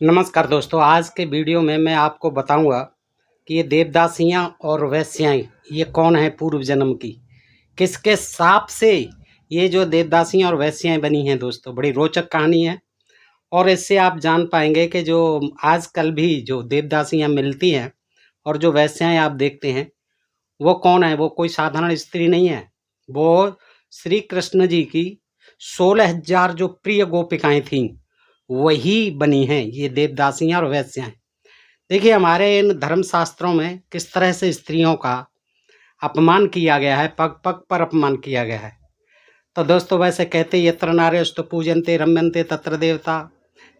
नमस्कार दोस्तों, आज के वीडियो में मैं आपको बताऊंगा कि ये देवदासियाँ और वेश्याएँ ये कौन है पूर्व जन्म की, किसके शाप से ये जो देवदासियाँ और वेश्याएँ बनी हैं। दोस्तों, बड़ी रोचक कहानी है और इससे आप जान पाएंगे कि जो आजकल भी जो देवदासियाँ मिलती हैं और जो वेश्याएँ आप देखते हैं वो कौन है। वो कोई साधारण स्त्री नहीं है, वो श्री कृष्ण जी की 16,000 जो प्रिय गोपिकाएँ थीं वही बनी हैं ये देवदासियाँ और वेश्याएँ। देखिए, हमारे इन धर्म शास्त्रों में किस तरह से स्त्रियों का अपमान किया गया है, पग पग पर अपमान किया गया है। तो दोस्तों, वैसे कहते यत्र नार्यस्तु पूजन्ते रम्यन्ते तत्र देवता,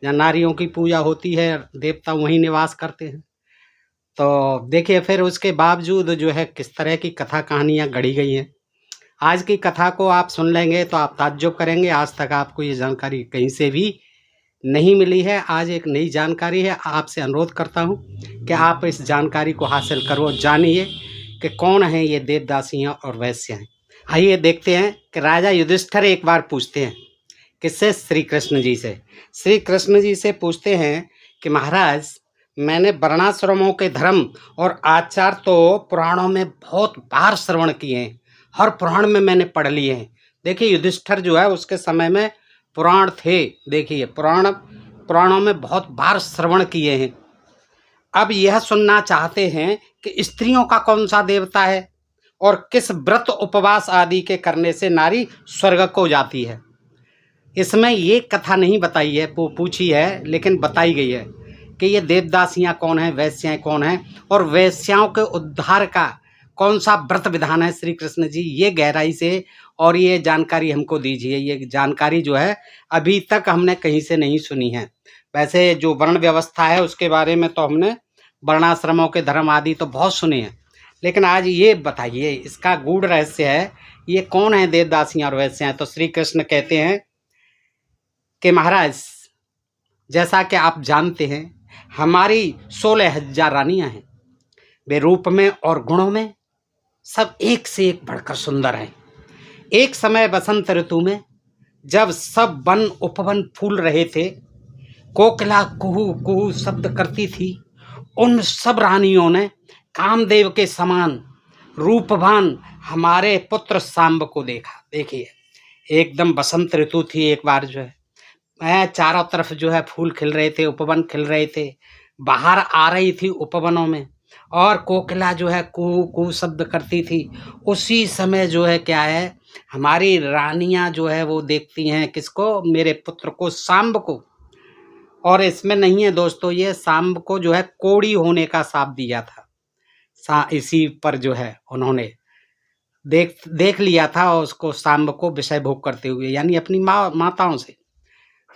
जहाँ नारियों की पूजा होती है देवता वहीं निवास करते हैं। तो देखिए, फिर उसके बावजूद जो है किस तरह की कथा कहानियाँ गढ़ी गई हैं। आज की कथा को आप सुन लेंगे तो आप ताज्जुब करेंगे, आज तक आपको ये जानकारी कहीं से भी नहीं मिली है। आज एक नई जानकारी है, आपसे अनुरोध करता हूँ कि आप इस जानकारी को हासिल करो, जानिए कि कौन है ये देवदासियाँ और वेश्याएँ। आइए देखते हैं कि राजा युधिष्ठिर एक बार पूछते हैं, किससे? श्री कृष्ण जी से। श्री कृष्ण जी से पूछते हैं कि महाराज, मैंने वर्णाश्रमों के धर्म और आचार तो पुराणों में बहुत बार श्रवण किए हैं, हर पुराण में मैंने पढ़ लिए हैं। देखिए, युधिष्ठिर जो है उसके समय में पुराण थे। देखिए, पुराणों में बहुत बार श्रवण किए हैं। अब यह सुनना चाहते हैं कि स्त्रियों का कौन सा देवता है और किस व्रत उपवास आदि के करने से नारी स्वर्ग को जाती है। इसमें ये कथा नहीं बताई है, पूछी है, लेकिन बताई गई है कि ये देवदासियाँ कौन है, वेश्याएँ कौन हैं और वेश्याओं के उद्धार का कौन सा व्रत विधान है। श्री कृष्ण जी ये गहराई से और ये जानकारी हमको दीजिए। ये जानकारी जो है अभी तक हमने कहीं से नहीं सुनी है। वैसे जो वर्ण व्यवस्था है उसके बारे में तो हमने वर्णाश्रमों के धर्म आदि तो बहुत सुने हैं, लेकिन आज ये बताइए इसका गूढ़ रहस्य है, ये कौन है देवदासियाँ और वेश्याएँ। तो श्री कृष्ण कहते हैं कि महाराज, जैसा कि आप जानते हैं हमारी 16,000 रानियाँ हैं। वे रूप में और गुणों में सब एक से एक बढ़कर सुंदर हैं। एक समय बसंत ऋतु में जब सब वन उपवन फूल रहे थे, कोकिला कुहू कुहू शब्द करती थी, उन सब रानियों ने कामदेव के समान रूपवान हमारे पुत्र सांब को देखा। देखिए, एकदम बसंत ऋतु थी। एक बार जो है चारों तरफ जो है फूल खिल रहे थे, उपवन खिल रहे थे, बाहर आ रही थी उपवनों में और कोकिला जो है कू कू शब्द करती थी। उसी समय जो है क्या है, हमारी रानियां जो है वो देखती हैं किसको? मेरे पुत्र को, सांब को। और इसमें नहीं है दोस्तों, ये सांब को जो है कोड़ी होने का शाप दिया था। इसी पर जो है उन्होंने देख लिया था और उसको, सांब को विषय भोग करते हुए, यानी अपनी माताओं से।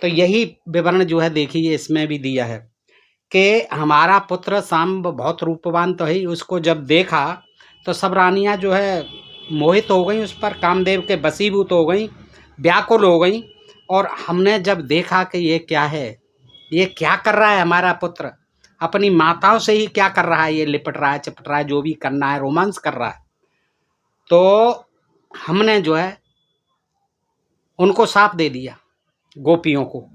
तो यही विवरण जो है देखिए इसमें भी दिया है कि हमारा पुत्र सांब बहुत रूपवान तो है। उसको जब देखा तो सब रानियां जो है मोहित हो गई, उस पर कामदेव के वशीभूत हो गई, व्याकुल हो गई। और हमने जब देखा कि ये क्या है, ये क्या कर रहा है हमारा पुत्र, अपनी माताओं से ही क्या कर रहा है, ये लिपट रहा है, चिपट रहा है, जो भी करना है, रोमांस कर रहा है। तो हमने जो है उनको शाप दे दिया, गोपियों को।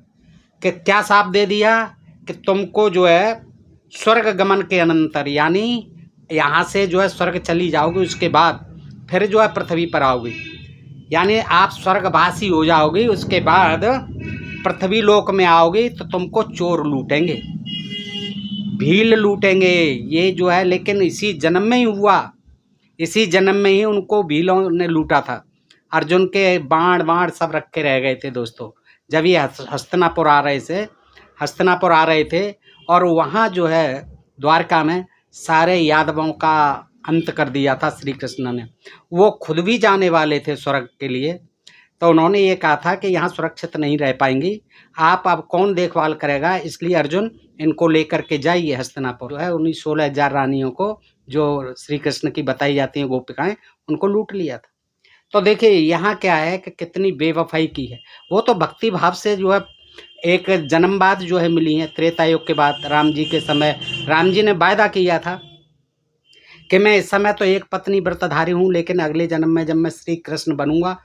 कि क्या शाप दे दिया? कि तुमको जो है स्वर्ग गमन के अनंतर, यानी यहाँ से जो है स्वर्ग चली जाओगी, उसके बाद फिर जो है पृथ्वी पर आओगी, यानी आप स्वर्गवासी हो जाओगी। उसके बाद पृथ्वी लोक में आओगी तो तुमको चोर लूटेंगे, भील लूटेंगे। ये जो है, लेकिन इसी जन्म में ही हुआ, इसी जन्म में ही उनको भीलों ने लूटा था। अर्जुन के बाण सब रखे रह गए थे दोस्तों, जब ये हस्तिनापुर आ रहे थे और वहाँ जो है द्वारका में सारे यादवों का अंत कर दिया था श्री कृष्ण ने। वो खुद भी जाने वाले थे स्वर्ग के लिए, तो उन्होंने ये कहा था कि यहाँ सुरक्षित नहीं रह पाएंगी, आप अब कौन देखभाल करेगा, इसलिए अर्जुन इनको लेकर के जाइए हस्तिनापुर। है उन्हीं 16,000 रानियों को जो श्री कृष्ण की बताई जाती हैं गोपिकाएं, उनको लूट लिया था। तो देखिए यहाँ क्या है कि कितनी बेवफाई की है। वो तो भक्ति भाव से जो है एक जन्म बाद जो है मिली हैं, त्रेता युग के बाद राम जी के समय। राम जी ने वायदा किया था कि मैं इस समय तो एक पत्नी व्रतधारी हूँ, लेकिन अगले जन्म में जब मैं श्री कृष्ण बनूंगा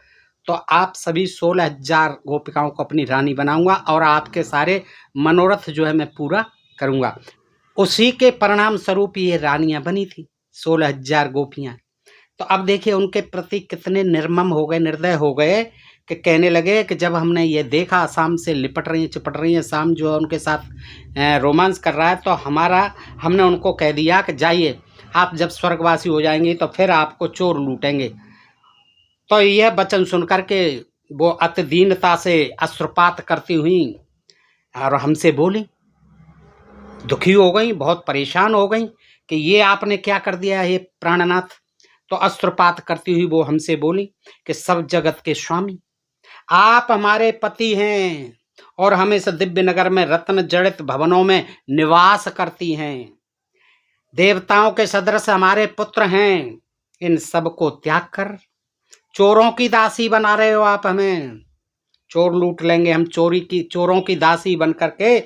तो आप सभी 16,000 गोपिकाओं को अपनी रानी बनाऊंगा और आपके सारे मनोरथ जो है मैं पूरा करूंगा। उसी के परिणाम स्वरूप ये रानियां बनी थी 16,000 गोपियां। तो अब देखिए उनके प्रति कितने निर्मम हो गए, निर्दय हो गए कि कहने लगे कि जब हमने ये देखा शाम से लिपट रही हैं, चिपट रही हैं, शाम जो है उनके साथ रोमांस कर रहा है, तो हमने उनको कह दिया कि जाइए, आप जब स्वर्गवासी हो जाएंगे तो फिर आपको चोर लूटेंगे। तो यह वचन सुनकर के वो अति दीनता से अश्रुपात करती हुई और हमसे बोली, दुखी हो गई, बहुत परेशान हो गई कि ये आपने क्या कर दिया है प्राणनाथ। तो अश्रुपात करती हुई वो हमसे बोली कि सब जगत के स्वामी आप हमारे पति हैं और हम इस दिव्य नगर में रत्न जड़ित भवनों में निवास करती हैं, देवताओं के सदृश हमारे पुत्र हैं, इन सब को त्याग कर चोरों की दासी बना रहे हो आप हमें। चोर लूट लेंगे, हम चोरों की दासी बन करके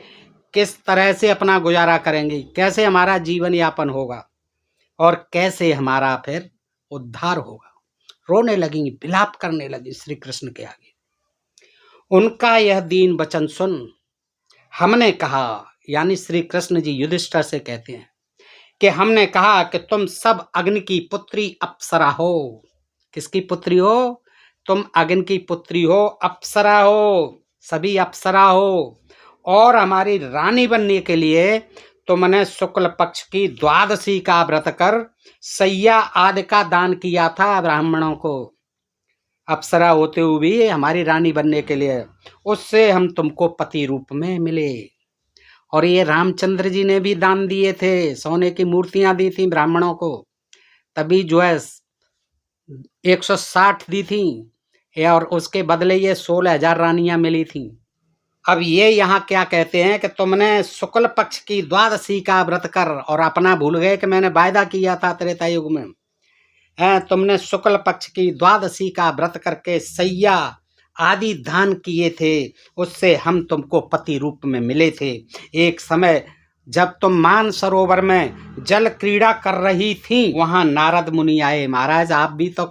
किस तरह से अपना गुजारा करेंगे, कैसे हमारा जीवन यापन होगा और कैसे हमारा फिर उद्धार होगा। रोने लगी, विलाप करने लगी श्री कृष्ण के आगे। उनका यह दीन वचन सुन हमने कहा, यानी श्री कृष्ण जी युधिष्ठिर से कहते हैं कि हमने कहा कि तुम सब अग्नि की पुत्री अप्सरा हो। किसकी पुत्री हो? तुम अग्नि की पुत्री हो, अप्सरा हो, सभी अप्सरा हो। और हमारी रानी बनने के लिए तुमने शुक्ल पक्ष की द्वादशी का व्रत कर सैया आदि का दान किया था ब्राह्मणों को। अप्सरा होते हुए भी हमारी रानी बनने के लिए, उससे हम तुमको पति रूप में मिले। और ये रामचंद्र जी ने भी दान दिए थे, सोने की मूर्तियां दी थी ब्राह्मणों को, तभी जो है 160 दी थी और उसके बदले ये 16,000 रानियां मिली थी। अब ये यहाँ क्या कहते हैं कि तुमने शुक्ल पक्ष की द्वादशी का व्रत कर, और अपना भूल गए कि मैंने वायदा किया था त्रेता युग में। तुमने शुक्ल पक्ष की द्वादशी का व्रत करके सैया आदि दान किए थे, उससे हम तुमको पति रूप में मिले थे। एक समय जब तुम मान सरोवर में जल क्रीड़ा कर रही थी, वहां नारद मुनि आए। महाराज आप भी तो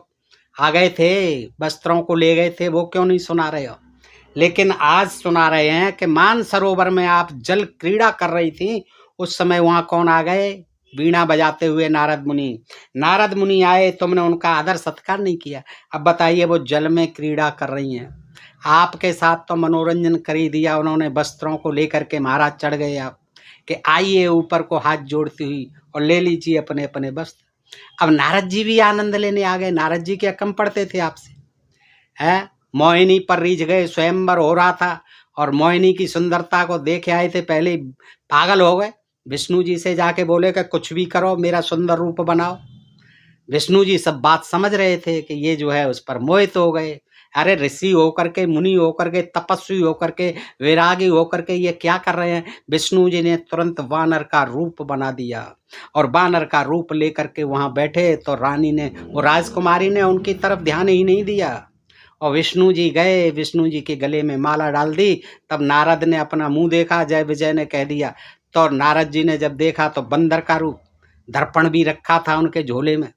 आ गए थे, वस्त्रों को ले गए थे, वो क्यों नहीं सुना रहे हो? लेकिन आज सुना रहे हैं कि मान सरोवर में आप जल क्रीड़ा कर रही थी, उस समय वहां कौन आ गए? वीणा बजाते हुए नारद मुनि। नारद मुनि आए, तुमने उनका आदर सत्कार नहीं किया। अब बताइए, वो जल में क्रीड़ा कर रही हैं, आपके साथ तो मनोरंजन कर ही दिया उन्होंने। वस्त्रों को लेकर के महाराज चढ़ गए आप कि आइए ऊपर को हाथ जोड़ती हुई और ले लीजिए अपने अपने वस्त्र। अब नारद जी भी आनंद लेने आ गए। नारद जी क्या कम पड़ते थे आपसे? है मोहिनी पर रीझ गए, स्वयंवर हो रहा था और मोहिनी की सुंदरता को देखे आए थे, पहले पागल हो गए। विष्णु जी से जाके बोले कि कुछ भी करो, मेरा सुंदर रूप बनाओ। विष्णु जी सब बात समझ रहे थे कि ये जो है उस पर मोहित हो गए। अरे ऋषि होकर के, मुनि होकर के, तपस्वी होकर के, वैरागी होकर के ये क्या कर रहे हैं? विष्णु जी ने तुरंत वानर का रूप बना दिया और वानर का रूप लेकर के वहां बैठे तो रानी ने, वो राजकुमारी ने उनकी तरफ ध्यान ही नहीं दिया और विष्णु जी गए, विष्णु जी के गले में माला डाल दी। तब नारद ने अपना मुंह देखा, जय विजय ने कह दिया। तो नारद जी ने जब देखा तो बंदर का रूप, दर्पण भी रखा था उनके झोले में,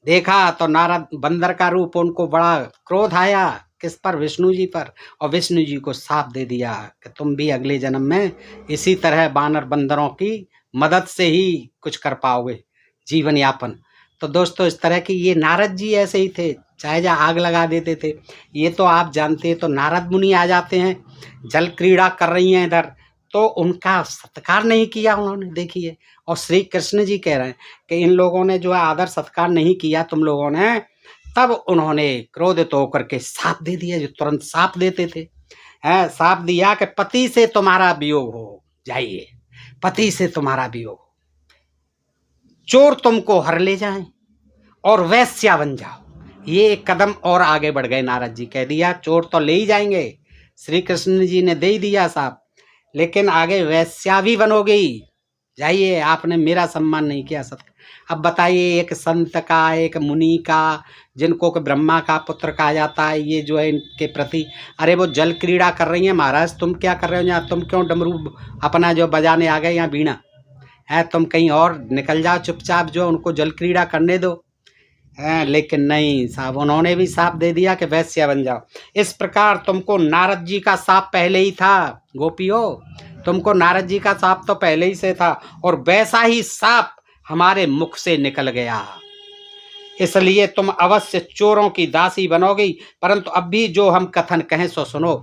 देखा तो नारद बंदर का रूप, उनको बड़ा क्रोध आया। किस पर? विष्णु जी पर। और विष्णु जी को साप दे दिया कि तुम भी अगले जन्म में इसी तरह बानर बंदरों की मदद से ही कुछ कर पाओगे जीवन यापन। तो दोस्तों इस तरह की, ये नारद जी ऐसे ही थे, चाहे जा आग लगा देते थे। ये तो आप जानते हैं। तो नारद मुनि आ जाते हैं, जल क्रीड़ा कर रही हैं इधर, तो उनका सत्कार नहीं किया उन्होंने, देखिए। और श्री कृष्ण जी कह रहे हैं कि इन लोगों ने जो है आदर सत्कार नहीं किया तुम लोगों ने। तब उन्होंने क्रोधित होकर के साप दे दिया, जो तुरंत साप देते थे। साप दिया कि पति से तुम्हारा वियोग हो, जाइए, पति से तुम्हारा वियोग हो, चोर तुमको हर ले जाएं और वैश्या बन जाओ। ये एक कदम और आगे बढ़ गए नारद जी। कह दिया चोर तो ले ही जाएंगे, श्री कृष्ण जी ने दे ही दिया साप, लेकिन आगे वैश्या भी बनोगी, जाइए, आपने मेरा सम्मान नहीं किया सत्य। अब बताइए, एक संत का, एक मुनि का, जिनको कि ब्रह्मा का पुत्र कहा जाता है, ये जो है इनके प्रति, अरे वो जल क्रीड़ा कर रही हैं। महाराज तुम क्या कर रहे हो यहाँ? तुम क्यों डमरू अपना जो बजाने आ गए यहाँ वीणा? है तुम कहीं और निकल जाओ चुपचाप, जो उनको जल क्रीड़ा करने दो। हैं, लेकिन नहीं साहब, उन्होंने भी साप दे दिया कि वैश्या बन जाओ। इस प्रकार तुमको नारद जी का साप पहले ही था गोपियों, तुमको नारद जी का साप तो पहले ही से था, और वैसा ही साप हमारे मुख से निकल गया। इसलिए तुम अवश्य चोरों की दासी बनोगी। परंतु अब भी जो हम कथन कहें सो सुनो।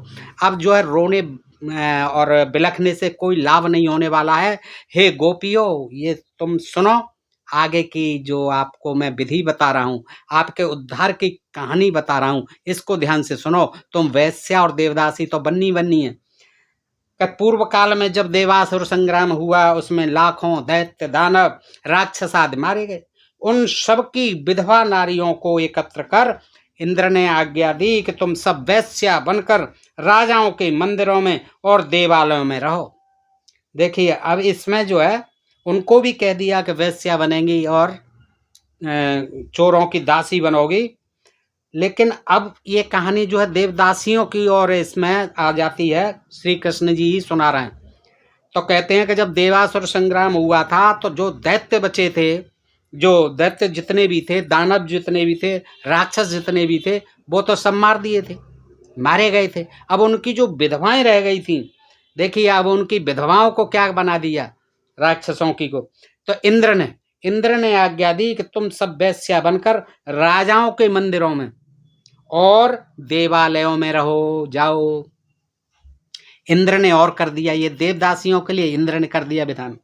अब जो है रोने और बिलखने से कोई लाभ नहीं होने वाला है। हे गोपियों, ये तुम सुनो, आगे की जो आपको मैं विधि बता रहा हूँ, आपके उद्धार की कहानी बता रहा हूँ, इसको ध्यान से सुनो। तुम वैश्या और देवदासी तो बननी है। पूर्व काल में जब देवासुर संग्राम हुआ, उसमें लाखों दैत्य दानव राक्षस आदि मारे गए। उन सब की विधवा नारियों को एकत्र कर इंद्र ने आज्ञा दी कि तुम सब वैश्या बनकर राजाओं के मंदिरों में और देवालयों में रहो। देखिए, अब इसमें जो है उनको भी कह दिया कि वैश्या बनेंगी और चोरों की दासी बनोगी। लेकिन अब ये कहानी जो है देवदासियों की और इसमें आ जाती है। श्री कृष्ण जी ही सुना रहे हैं। तो कहते हैं कि जब देवासुर संग्राम हुआ था तो जो दैत्य बचे थे, जो दैत्य जितने भी थे, दानव जितने भी थे, राक्षस जितने भी थे, वो तो सब मार दिए थे, मारे गए थे। अब उनकी जो विधवाएं रह गई थी, देखिए अब उनकी विधवाओं को क्या बना दिया, राक्षसों की को। तो इंद्र ने आज्ञा दी कि तुम सब वैश्या बनकर राजाओं के मंदिरों में और देवालयों में रहो, जाओ। इंद्र ने और कर दिया, ये देवदासियों के लिए इंद्र ने कर दिया विधान।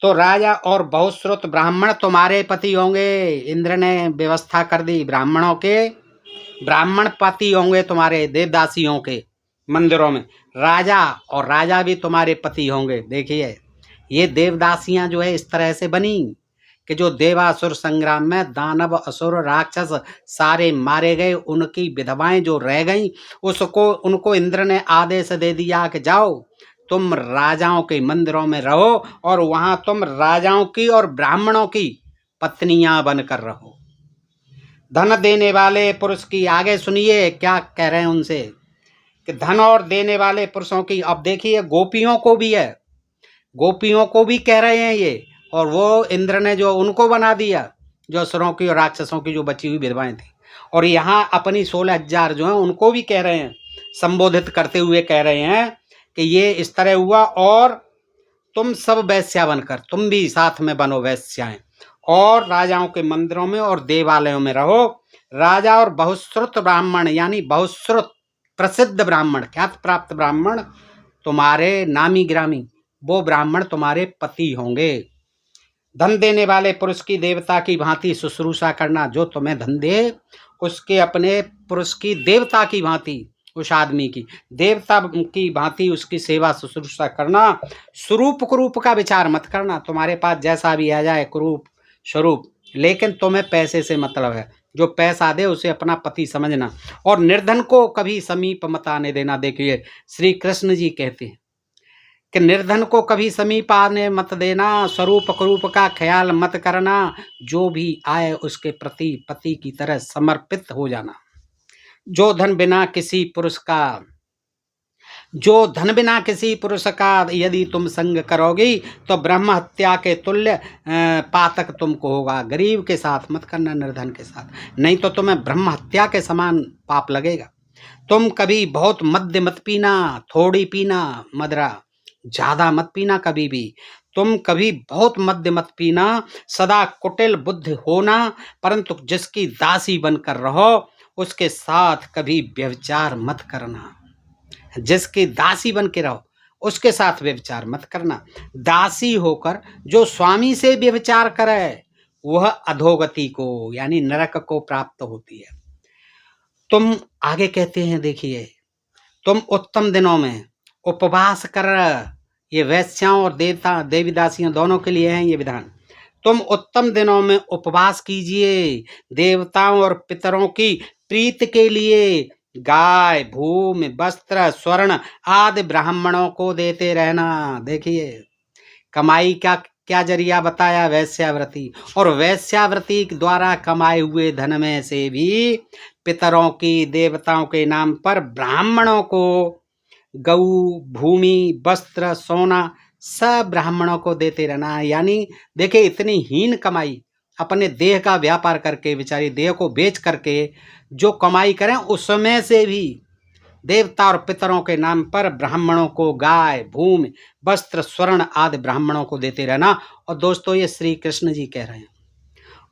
तो राजा और बहुश्रुत ब्राह्मण तुम्हारे पति होंगे। इंद्र ने व्यवस्था कर दी, ब्राह्मणों के ब्राह्मण पति होंगे तुम्हारे देवदासियों के मंदिरों में। राजा भी तुम्हारे पति होंगे। देखिए, ये देवदासियां जो है इस तरह से बनी कि जो देवासुर संग्राम में दानव असुर राक्षस सारे मारे गए, उनकी विधवाएं जो रह गईं, उनको इंद्र ने आदेश दे दिया कि जाओ तुम राजाओं के मंदिरों में रहो और वहां तुम राजाओं की और ब्राह्मणों की पत्नियां बनकर रहो। धन देने वाले पुरुष की, आगे सुनिए क्या कह रहे हैं उनसे, कि धन और देने वाले पुरुषों की। अब देखिए गोपियों को भी है, गोपियों को भी कह रहे हैं ये, और वो इंद्र ने जो उनको बना दिया, जो असुरों की और राक्षसों की जो बची हुई विधवाएं थी। और यहाँ अपनी 16,000 जो हैं उनको भी कह रहे हैं, संबोधित करते हुए कह रहे हैं कि ये इस तरह हुआ, और तुम सब वैश्या बनकर तुम भी साथ में बनो वैश्याएं, और राजाओं के मंदिरों में और देवालयों में रहो। राजा और बहुश्रुत ब्राह्मण, यानी बहुश्रुत प्रसिद्ध ब्राह्मण, ख्यात प्राप्त ब्राह्मण तुम्हारे नामी ग्रामी, वो ब्राह्मण तुम्हारे पति होंगे। धन देने वाले पुरुष की देवता की भांति शुश्रूषा करना, जो तुम्हें धन दे उसके अपने पुरुष की देवता की भांति, उस आदमी की देवता की भांति उसकी सेवा शुश्रूषा करना। स्वरूप कुरूप का विचार मत करना, तुम्हारे पास जैसा भी आ जाए कुरूप स्वरूप, लेकिन तुम्हें पैसे से मतलब है, जो पैसा दे उसे अपना पति समझना, और निर्धन को कभी समीप मत आने देना। देखिए श्री कृष्ण जी कहते हैं कि निर्धन को कभी समीप आने मत देना, स्वरूप कुरूप का ख्याल मत करना, जो भी आए उसके प्रति पति की तरह समर्पित हो जाना। जो धन बिना किसी पुरुष का यदि तुम संग करोगी तो ब्रह्म हत्या के तुल्य पातक तुमको होगा। गरीब के साथ मत करना, निर्धन के साथ, नहीं तो तुम्हें ब्रह्म हत्या के समान पाप लगेगा। तुम कभी बहुत मद्य मत पीना, थोड़ी पीना मदरा, ज्यादा मत पीना कभी भी। तुम कभी बहुत मद्य मत पीना, सदा कुटिल बुद्धि होना, परंतु जिसकी दासी बनकर रहो उसके साथ कभी व्यभिचार मत करना। जिसकी दासी बन के रहो उसके साथ व्यभिचार मत करना। दासी होकर जो स्वामी से व्यभिचार करे वह अधोगति को, यानी नरक को प्राप्त होती है। तुम आगे कहते हैं, देखिए, तुम उत्तम दिनों में उपवास कर, ये वैश्याओं और देवी दासियों दोनों के लिए हैं ये विधान। तुम उत्तम दिनों में उपवास कीजिए, देवताओं और पितरों की प्रीति के लिए गाय, भूमि, वस्त्र, स्वर्ण आदि ब्राह्मणों को देते रहना। देखिए कमाई का क्या जरिया बताया, वैश्यावृत्ति, और वैश्यावृत्ति द्वारा कमाए हुए धन में से भी पितरों की, देवताओं के नाम पर ब्राह्मणों को गऊ, भूमि, वस्त्र, सोना सब ब्राह्मणों को देते रहना। यानी देखिए इतनी हीन कमाई अपने देह का व्यापार करके, बेचारी देह को बेच करके जो कमाई करें उसमें से भी देवता और पितरों के नाम पर ब्राह्मणों को गाय, भूमि, वस्त्र, स्वर्ण आदि ब्राह्मणों को देते रहना। और दोस्तों ये श्री कृष्ण जी कह रहे हैं,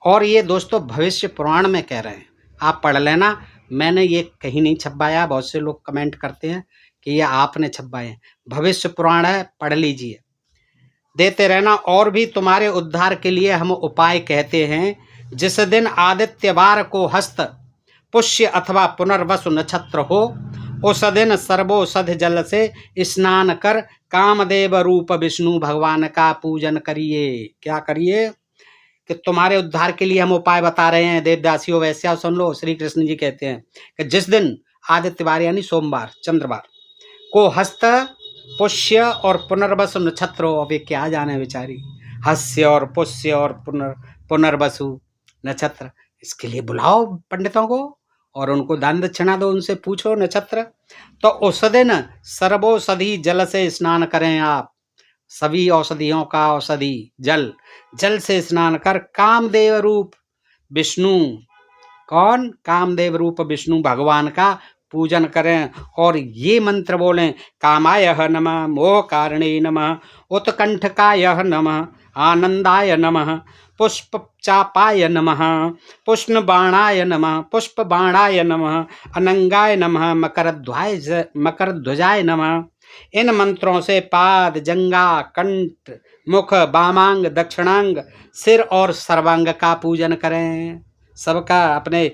और ये दोस्तों भविष्य पुराण में कह रहे हैं, आप पढ़ लेना। मैंने ये कहीं नहीं छपवाया। बहुत से लोग कमेंट करते हैं कि ये आपने छपवाए हैं, भविष्य पुराण है, पढ़ लीजिए। देते रहना। और भी तुम्हारे उद्धार के लिए हम उपाय कहते हैं। जिस दिन आदित्यवार को हस्त पुष्य अथवा पुनर्वसु नक्षत्र हो, उस दिन सर्वोषध जल से स्नान कर कामदेव रूप विष्णु भगवान का पूजन करिए। क्या करिए? कि तुम्हारे उद्धार के लिए हम उपाय बता रहे हैं। देवदासियों वैश्या सुन लो, श्री कृष्ण जी कहते हैं कि जिस दिन आदित्यवार यानी सोमवार, चंद्रवार को हस्त पुष्य और पुनर्वसु नक्षत्र हो, अभी क्या जाने बेचारी, हस्य और पुष्य और पुनर्वसु नक्षत्र, इसके लिए बुलाओ पंडितों को और उनको दान दक्षिणा दो, उनसे पूछो नक्षत्र। तो उस दिन सर्वौषधि जल से स्नान करें आप, सभी औषधियों का औषधि जल से स्नान कर कामदेव रूप विष्णु, कौन? कामदेव रूप विष्णु भगवान का पूजन करें। और ये मंत्र बोलें, कामाय नमः, मोह कारणे नमः, उत्कंठकाय नमः, आनंदाय नमः, पुष्पचापाय नमः, पुष्पबाणाय नमः, पुष्पबाणाय नमः, अनंगाय नमः, मकरध्वजाय नमः। इन मंत्रों से पाद, जंगा, कंठ, मुख, वामांग, दक्षिणांग, सिर और सर्वांग का पूजन करें। सबका, अपने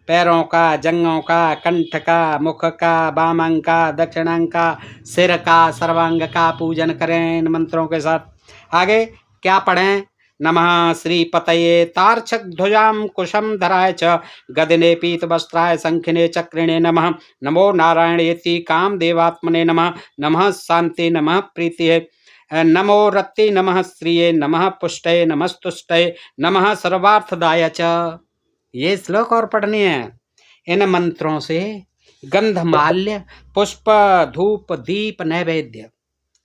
पैरों का, जंगों का, कंठ का, मुख का, वामांग का, दक्षिणांग का, सिर का, सर्वांग का पूजन करें इन मंत्रों के साथ। आगे क्या पढ़ें? नमः श्री पतये तार्क्षक ध्वजाम कुशम धराय च गदिने पीत वस्त्राय शंखिने चक्रिणे नमः। नमो नारायणेति कामदेवात्मने नमः। नमः शांति, नमः प्रीति, नमो रत्ति, नमः श्रिये, नमः पुष्टये, नमस्तुष्टये, नमः सर्वार्थदाय च। ये श्लोक और पढ़नी है। इन मंत्रों से गंधमाल्य, पुष्प, धूप, दीप, नैवेद्य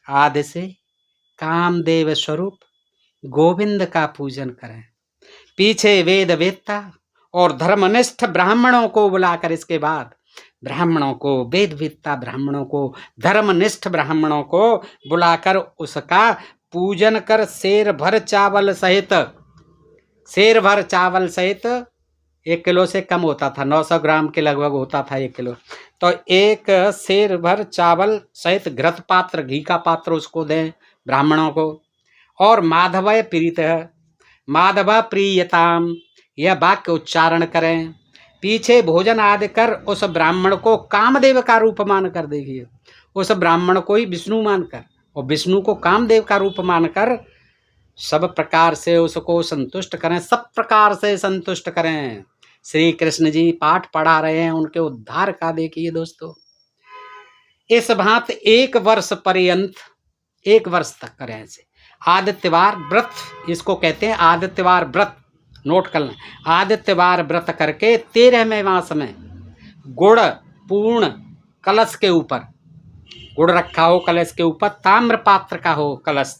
आदि से कामदेव स्वरूप गोविंद का पूजन करें। पीछे वेद वेदता और धर्मनिष्ठ ब्राह्मणों को बुलाकर, इसके बाद ब्राह्मणों को, वेद वेदता ब्राह्मणों को, धर्मनिष्ठ ब्राह्मणों को बुलाकर उसका पूजन कर शेर भर चावल सहित 1 किलो से कम होता था, 900 ग्राम के लगभग होता था 1 किलो। तो 1 शेर भर चावल सहित घृत पात्र, घी का पात्र उसको दें ब्राह्मणों को। और माधवय प्रीत, माधव प्रीयताम, यह वाक्य उच्चारण करें। पीछे भोजन आदि कर उस ब्राह्मण को कामदेव का रूप मानकर, देखिए उस ब्राह्मण को ही विष्णु मानकर और विष्णु को कामदेव का रूप मानकर सब प्रकार से उसको संतुष्ट करें, सब प्रकार से संतुष्ट करें। श्री कृष्ण जी पाठ पढ़ा रहे हैं उनके उद्धार का। देखिए दोस्तों, इस भांति 1 वर्ष पर्यंत, 1 वर्ष तक करें ऐसे। आदित्यवार व्रत, इसको कहते हैं आदित्यवार व्रत, नोट कर लें। आदित्यवार व्रत करके 13वें मास में गुड़ पूर्ण कलश के ऊपर, गुड़ रखा हो कलश के ऊपर, ताम्र पात्र का हो कलश,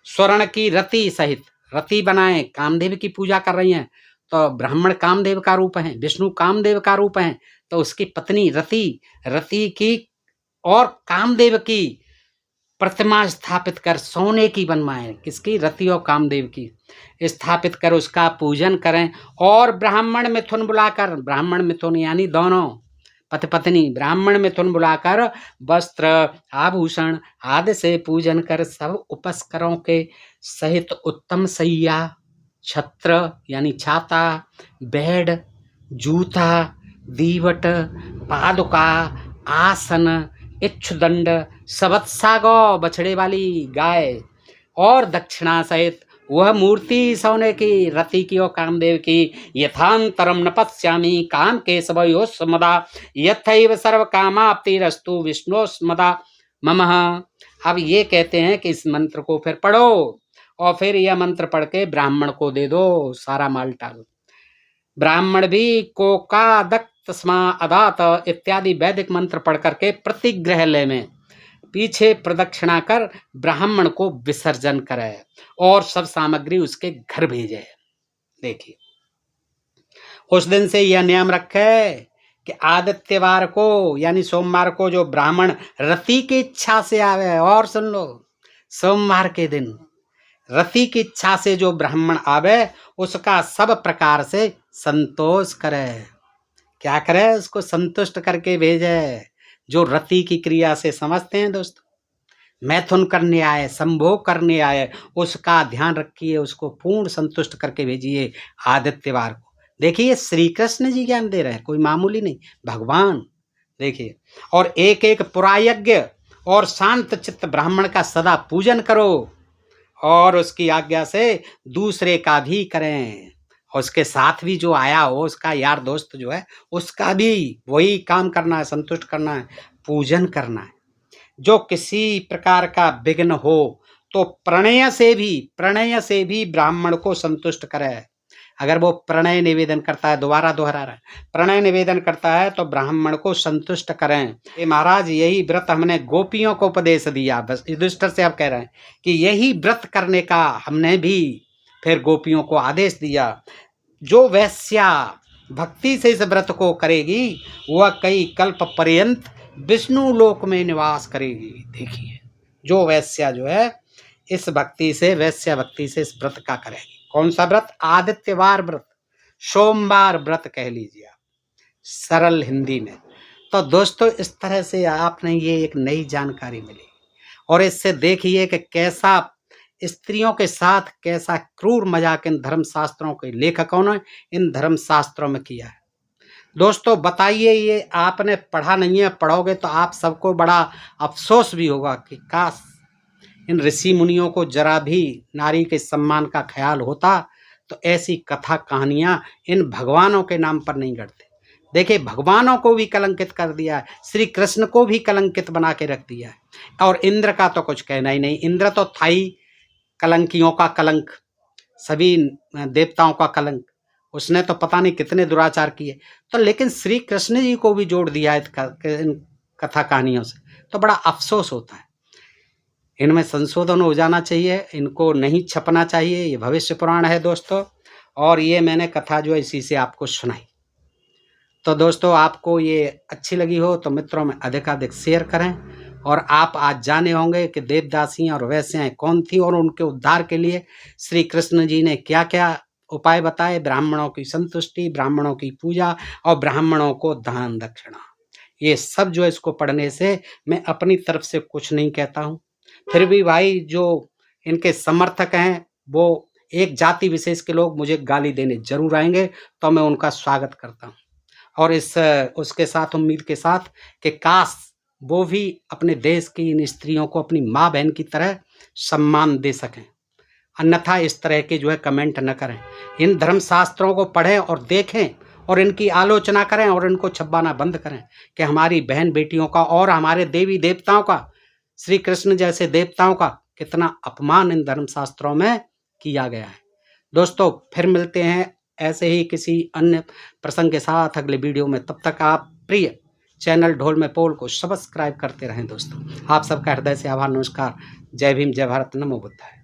स्वर्ण की रति सहित, रति बनाएं। कामदेव की पूजा कर रही हैं तो ब्राह्मण कामदेव का रूप है, विष्णु कामदेव का रूप है, तो उसकी पत्नी रति की और कामदेव की प्रतिमा स्थापित कर सोने की बनवाएं। किसकी? रति और कामदेव की स्थापित कर उसका पूजन करें। और ब्राह्मण मिथुन बुलाकर, ब्राह्मण मिथुन यानी दोनों पति पत्नी, ब्राह्मण मिथुन बुलाकर वस्त्र आभूषण आदि से पूजन कर सब उपस्करों के सहित उत्तम सैया, छत्र यानी छाता, बेड, जूता, दीवट, पादुका, आसन, इच्छुदंड, सवत्सा गौ, बछड़े वाली गाय और दक्षिणा सहित वह मूर्ति सोने की, रति की और कामदेव की। यथांतरम न पश्यामि काम केशवयो स्मदा, यथैव सर्व कामाप्तिरस्तु विष्णु स्मदा ममः। अब ये कहते हैं कि इस मंत्र को फिर पढ़ो और फिर यह मंत्र पढ़ के ब्राह्मण को दे दो, सारा माल टाल। ब्राह्मण भी कोका दक्त स्मा अदात इत्यादि वैदिक मंत्र पढ़ करके प्रतिग्रहालय में पीछे प्रदक्षिणा कर ब्राह्मण को विसर्जन करे और सब सामग्री उसके घर भेजे। देखिए, उस दिन से यह नियम रखे कि आदित्यवार को यानी सोमवार को जो ब्राह्मण रति की इच्छा से आवे, और सुन लो, सोमवार के दिन रति की इच्छा से जो ब्राह्मण आवे उसका सब प्रकार से संतोष करे। क्या करे? उसको संतुष्ट करके भेजे। जो रति की क्रिया से समझते हैं दोस्तों, मैथुन करने आए, संभोग करने आए, उसका ध्यान रखिए, उसको पूर्ण संतुष्ट करके भेजिए आदित्यवार को। देखिए, श्री कृष्ण जी ज्ञान दे रहे हैं, कोई मामूली नहीं, भगवान। देखिए, और एक एक पुरायज्ञ और शांत चित्त ब्राह्मण का सदा पूजन करो, और उसकी आज्ञा से दूसरे का भी करें। उसके साथ भी जो आया हो, उसका यार दोस्त जो है, उसका भी वही काम करना है, संतुष्ट करना है, पूजन करना है। जो किसी प्रकार का विघ्न हो तो प्रणय से भी ब्राह्मण को संतुष्ट करे। अगर वो प्रणय निवेदन करता है, दोबारा दोहरा रहा है, प्रणय निवेदन करता है तो ब्राह्मण को संतुष्ट करें। ये महाराज, यही व्रत हमने गोपियों को उपदेश दिया। बस युधिष्ठिर से आप कह रहे हैं कि यही व्रत करने का हमने भी फिर गोपियों को आदेश दिया। जो वैश्या भक्ति से इस व्रत को करेगी वह कई कल्प पर्यंत विष्णु लोक में निवास करेगी। देखिए, जो वैश्या जो है इस भक्ति से, वैश्या भक्ति से इस व्रत का करेगी। कौन सा व्रत? आदित्यवार व्रत, सोमवार व्रत कह लीजिए आप, सरल हिंदी में। तो दोस्तों, इस तरह से आपने ये एक नई जानकारी मिली, और इससे देखिए कि कैसा स्त्रियों के साथ कैसा क्रूर मजाक इन धर्मशास्त्रों के लेखकों ने इन धर्मशास्त्रों में किया है। दोस्तों बताइए, ये आपने पढ़ा नहीं है, पढ़ोगे तो आप सबको बड़ा अफसोस भी होगा कि काश इन ऋषि मुनियों को जरा भी नारी के सम्मान का ख्याल होता तो ऐसी कथा कहानियां इन भगवानों के नाम पर नहीं गढ़ते। देखिए, भगवानों को भी कलंकित कर दिया है, श्री कृष्ण को भी कलंकित बना के रख दिया है, और इंद्र का तो कुछ कहना ही नहीं। इंद्र तो था ही कलंकियों का कलंक, सभी देवताओं का कलंक। उसने तो पता नहीं कितने दुराचार किए, तो लेकिन श्री कृष्ण जी को भी जोड़ दिया इन कथा कहानियों से, तो बड़ा अफसोस होता है। इनमें संशोधन हो जाना चाहिए, इनको नहीं छपना चाहिए। ये भविष्य पुराण है दोस्तों, और ये मैंने कथा जो है इसी से आपको सुनाई। तो दोस्तों, आपको ये अच्छी लगी हो तो मित्रों में अधिकाधिक शेयर करें। और आप आज जाने होंगे कि देवदासियाँ और वैश्याएँ कौन थी, और उनके उद्धार के लिए श्री कृष्ण जी ने क्या क्या उपाय बताए। ब्राह्मणों की संतुष्टि, ब्राह्मणों की पूजा, और ब्राह्मणों को दान दक्षिणा, ये सब जो है इसको पढ़ने से मैं अपनी तरफ से कुछ नहीं कहता हूँ। फिर भी भाई, जो इनके समर्थक हैं वो एक जाति विशेष के लोग मुझे गाली देने जरूर आएंगे, तो मैं उनका स्वागत करता हूँ। और उसके साथ उम्मीद के साथ कि काश वो भी अपने देश की इन स्त्रियों को अपनी माँ बहन की तरह सम्मान दे सकें। अन्यथा इस तरह के जो है कमेंट न करें। इन धर्मशास्त्रों को पढ़ें और देखें, और इनकी आलोचना करें, और इनको छब्बाना बंद करें कि हमारी बहन बेटियों का और हमारे देवी देवताओं का, श्री कृष्ण जैसे देवताओं का कितना अपमान इन धर्मशास्त्रों में किया गया है। दोस्तों, फिर मिलते हैं ऐसे ही किसी अन्य प्रसंग के साथ अगले वीडियो में। तब तक आप प्रिय चैनल ढोल में पोल को सब्सक्राइब करते रहें। दोस्तों, आप सबका हृदय से आभार, नमस्कार, जय भीम, जय भारत, नमो बुद्धाय।